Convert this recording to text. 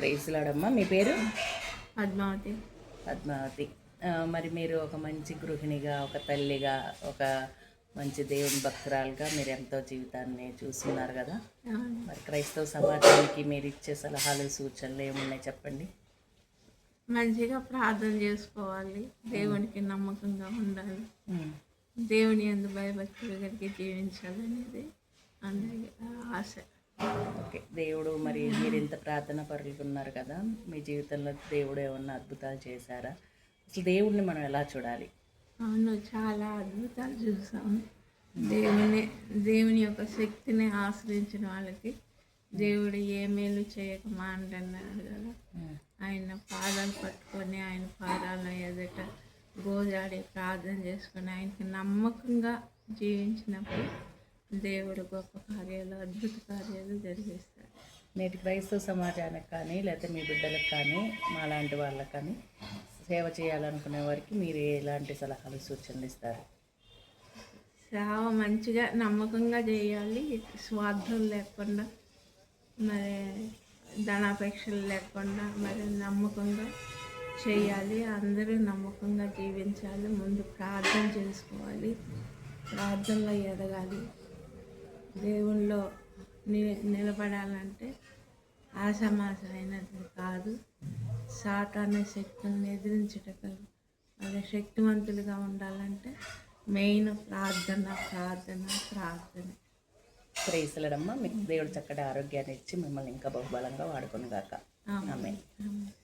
Praise లాడమ్మా. మీ పేరు? పద్మావతి. పద్మావతి. మరి మీరు ఒక మంచి గృహిణిగా, ఒక తల్లిగా, ఒక మంచి దేవుని భక్తురాలుగా మీరు ఎంతో జీవితాన్ని చూస్తున్నారు కదా. మరి క్రైస్తవ సమాజానికి మీరు ఇచ్చే సలహాలు, సూచనలు ఏమున్నాయి చెప్పండి. మంచిగా ప్రార్థన చేసుకోవాలి, దేవునికి నమ్మకంగా ఉండాలి, దేవుని యందు భయభక్తులు కలిగి జీవించాలనేది అందరి ఆశ. ఓకే. దేవుడు మరి మీరు ఇంత ప్రార్థన పరులు ఉన్నారు కదా, మీ జీవితంలో దేవుడు ఏమన్నా అద్భుతాలు చేశారా? అసలు దేవుడిని మనం ఎలా చూడాలి? అవును, చాలా అద్భుతాలు చూసాము. దేవుని యొక్క శక్తిని ఆశ్రయించిన వాళ్ళకి దేవుడు ఏ మేలు చేయక మాండన్నాడు కదా. ఆయన పాదాలు పట్టుకొని ఆయన పాదాల ఎదుట గోజాడి ప్రార్థన చేసుకొని ఆయనకి నమ్మకంగా జీవించినప్పుడు దేవుడు గొప్ప కార్యాలు, అద్భుత కార్యాలు జరిగిస్తాడు. నేటి క్రైస్తవ సమాజానికి కానీ, లేకపోతే మీ బిడ్డలకు కానీ, మా లాంటి వాళ్ళకి కానీ సేవ చేయాలనుకునే వారికి మీరు ఎలాంటి సలహాలు, సూచనలు ఇస్తారు? సేవ మంచిగా నమ్మకంగా చేయాలి, స్వార్థం లేకుండా, మరి ధనాపేక్షలు లేకుండా, మరి నమ్మకంగా చేయాలి. అందరూ నమ్మకంగా జీవించాలి. ముందు ప్రార్థన చేసుకోవాలి, ప్రార్థనలో ఎదగాలి. దేవుల్లో నిలబడాలంటే ఆషామాషమైనది కాదు. సాతాను శక్తులను ఎదిరించటం, వాళ్ళ శక్తివంతులుగా ఉండాలంటే మెయిన్ ప్రార్థన. ప్రైజ్లాడమ్మా. మీకు దేవుడు చక్కటి ఆరోగ్యాన్ని ఇచ్చి మిమ్మల్ని ఇంకా బహుబలంగా వాడుకొనుగాక. ఆమేన్.